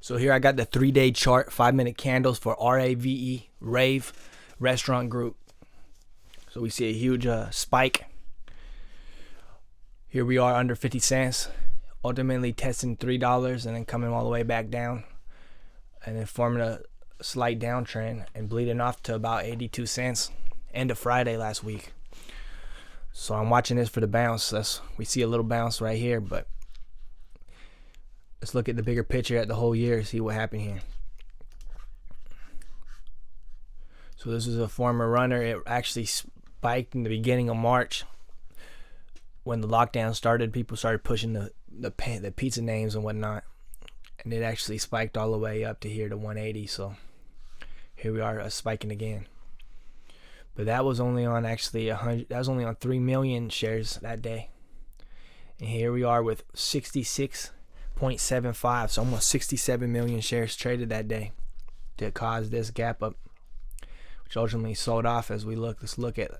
So here I got the 3-day chart, 5-minute candles for RAVE, Rave Restaurant Group. So we see a huge spike. Here we are under 50 cents, ultimately testing $3 and then coming all the way back down and then forming a slight downtrend and bleeding off to about 82 cents end of Friday last week. So I'm watching this for the bounce. We see a little bounce right here, but let's look at the bigger picture at the whole year, see what happened here. So this is a former runner. It actually spiked in the beginning of March when the lockdown started. People started pushing the pizza names and whatnot, and it actually spiked all the way up to here to 180. So here we are, spiking again. But that was only on actually 100. That was only on 3 million shares that day, and here we are with 66.75, so almost 67 million shares traded that day to cause this gap up, which ultimately sold off. As we look, let's look at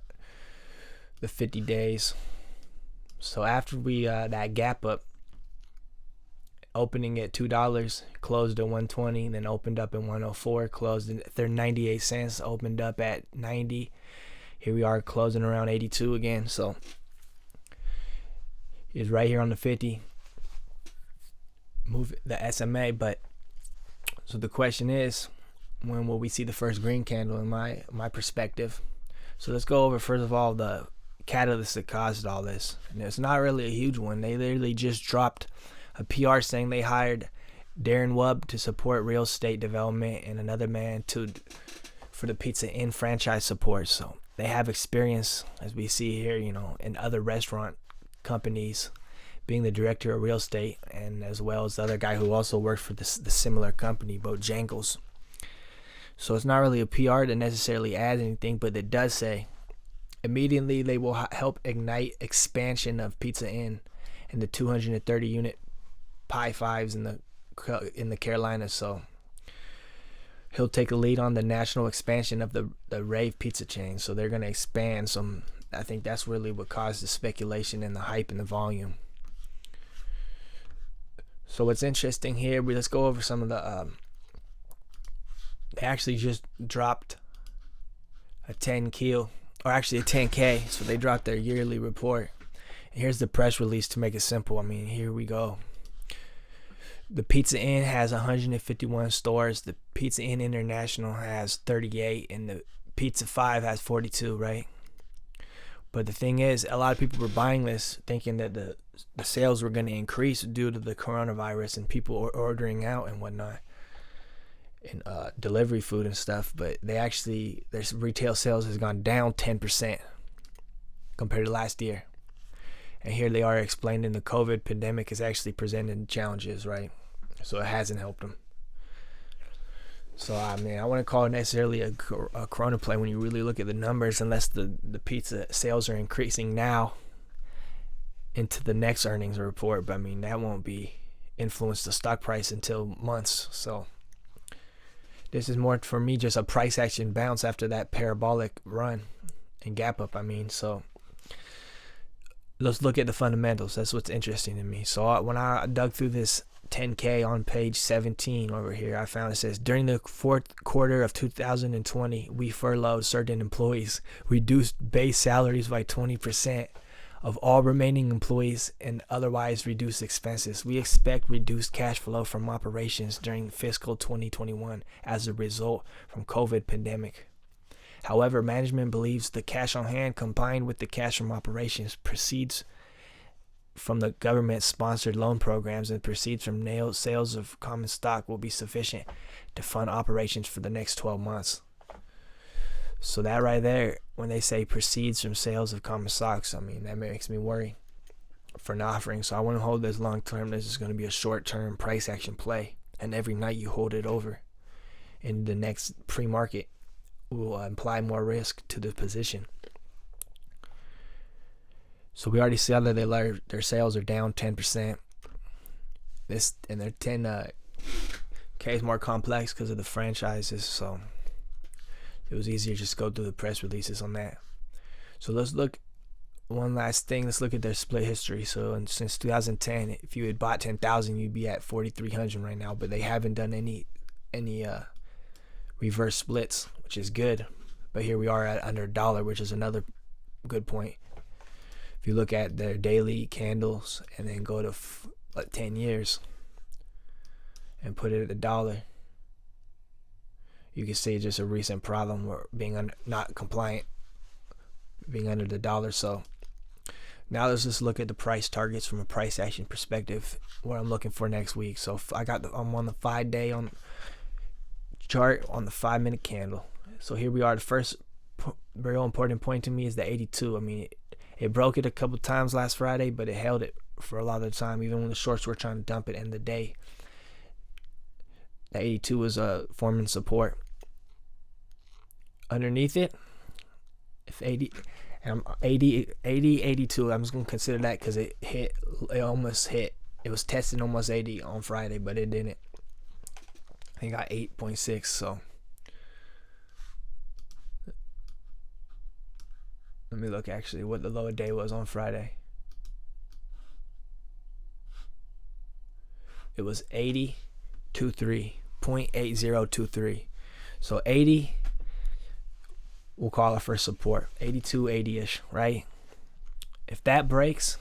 the 50 days. So after we that gap up, opening at $2, closed at 120, then opened up at 104, closed at 98 cents, opened up at 90. Here we are closing around 82 again. So it's right here on the 50. Move the SMA, but so the question is, when will we see the first green candle in my perspective? So let's go over first of all the catalyst that caused all this, and it's not really a huge one. They literally just dropped a PR saying they hired Darren Wubb to support real estate development and another man for the Pizza Inn franchise support. So they have experience, as we see here, in other restaurant companies, being the director of real estate, and as well as the other guy who also worked for the similar company, Bojangles. So it's not really a PR that necessarily adds anything, but it does say immediately they will help ignite expansion of Pizza Inn and the 230 unit Pie Fives in the Carolinas. So he'll take a lead on the national expansion of the Rave pizza chain. So they're going to expand some. I think that's really what caused the speculation and the hype and the volume. So what's interesting here, let's go over some of the they actually just dropped a 10K, or actually a 10K. So they dropped their yearly report. And here's the press release to make it simple. I mean, here we go. The Pizza Inn has 151 stores. The Pizza Inn International has 38, and the Pizza 5 has 42, right? But the thing is, a lot of people were buying this thinking that the sales were going to increase due to the coronavirus and people are ordering out and whatnot, and delivery food and stuff. But their retail sales has gone down 10% compared to last year. And here they are explaining the COVID pandemic is actually presenting challenges, right? So it hasn't helped them. So I wouldn't call it necessarily a corona play when you really look at the numbers, unless the pizza sales are increasing now into the next earnings report. But that won't be influence the stock price until months. So this is more for me just a price action bounce after that parabolic run and gap up. So let's look at the fundamentals. That's what's interesting to me. So when I dug through this 10K on page 17 over here, I found it says, during the fourth quarter of 2020, we furloughed certain employees, reduced base salaries by 20% of all remaining employees, and otherwise reduced expenses. We expect reduced cash flow from operations during fiscal 2021 as a result from COVID pandemic. However, management believes the cash on hand combined with the cash from operations proceeds from the government-sponsored loan programs and proceeds from sales of common stock will be sufficient to fund operations for the next 12 months. So that right there, when they say proceeds from sales of common stocks, that makes me worry for an offering. So I want to hold this long-term. This is going to be a short-term price action play, and every night you hold it over in the next pre-market will imply more risk to the position. So we already saw that their sales are down 10%. And their 10K is more complex because of the franchises. So it was easier just to go through the press releases on that. So let's look one last thing, let's look at their split history. So since 2010, if you had bought 10,000, you'd be at 4,300 right now. But they haven't done any reverse splits, which is good. But here we are at under $1, which is another good point. If you look at their daily candles and then go to 10 years and put it at $1, you can see just a recent problem where being not compliant, being under the $1. So now let's just look at the price targets from a price action perspective, what I'm looking for next week. So I'm on the 5-day on chart on the 5-minute candle. So here we are. The first real important point to me is the 82. I mean, it broke it a couple times last Friday, but it held it for a lot of the time, even when the shorts were trying to dump it in the day. The 82 was forming support. Underneath it, if 80, 82, I'm just going to consider that because it almost hit. It was testing almost 80 on Friday, but it didn't. I got 8.6, so let me look actually what the lower day was on Friday. It was 80.23, 0.8023. So 80, we'll call it for support. 82, 80-ish, right? If that breaks,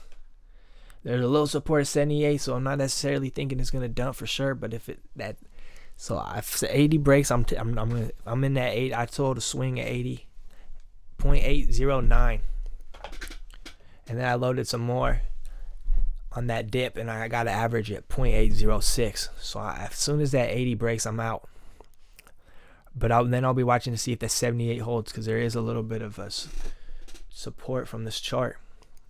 there's a little support at 78, so I'm not necessarily thinking it's gonna dump for sure. But if so if 80 breaks, I'm in that 8. I told to swing at 80.809, and then I loaded some more on that dip, and I got to average at 0.806. So as soon as that 80 breaks, I'm out. But then I'll be watching to see if that 78 holds, because there is a little bit of a support from this chart.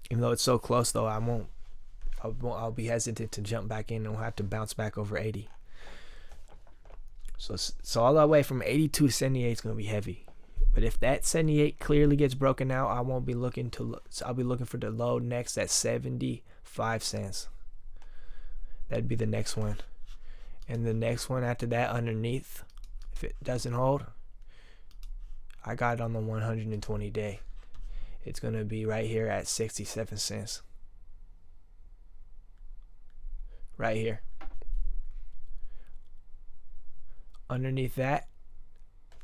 Even though it's so close, though, I'll be hesitant to jump back in, and we'll have to bounce back over 80. So all the way from 82 to 78 is going to be heavy. But if that 78 clearly gets broken out, I won't be looking to. I'll be looking for the low next at 75 cents. That'd be the next one, and the next one after that underneath, if it doesn't hold, I got it on the 120 day. It's gonna be right here at 67 cents. Right here. Underneath that,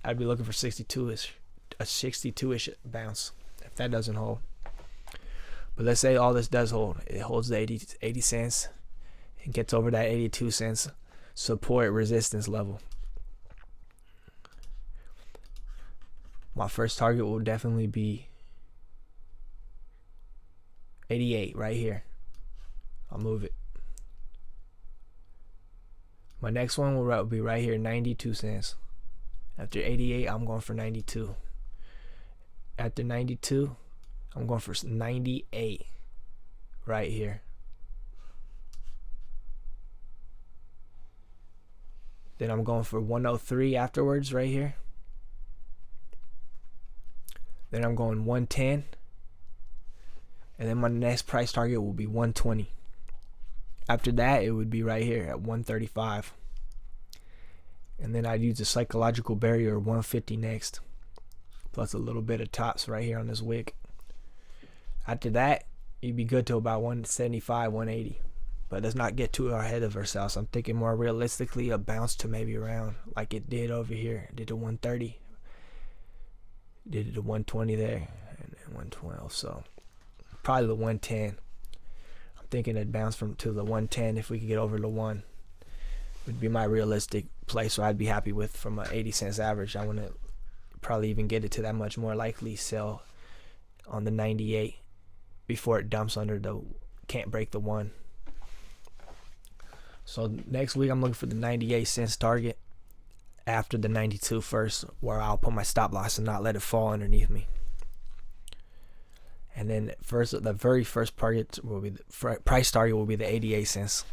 I'd be looking for 62-ish, a 62-ish bounce if that doesn't hold. But let's say all this does hold. It holds the 80 cents and gets over that 82 cents support resistance level. My first target will definitely be 88 right here. I'll move it. My next one will be right here, 92 cents. After 88, I'm going for 92. After 92, I'm going for 98 right here. Then I'm going for 103 afterwards right here. Then I'm going 110. And then my next price target will be 120. After that, it would be right here at 135. And then I'd use the psychological barrier 150 next. Plus a little bit of tops right here on this wick. After that, you'd be good to about 175, 180. But let's not get too ahead of ourselves. I'm thinking more realistically a bounce to maybe around like it did over here. It did the 130. Did it to 120 there. And then 112. So probably the 110. Thinking it'd bounce to the 110 if we could get over the 1 would be my realistic place, so I'd be happy with from an 80 cents average. I want to probably even get it to that much more likely sell on the 98 before it dumps under the can't break the 1. So next week I'm looking for the 98 cents target after the 92 first, where I'll put my stop loss and not let it fall underneath me. And then the very first target will be the price target will be the 88 cents.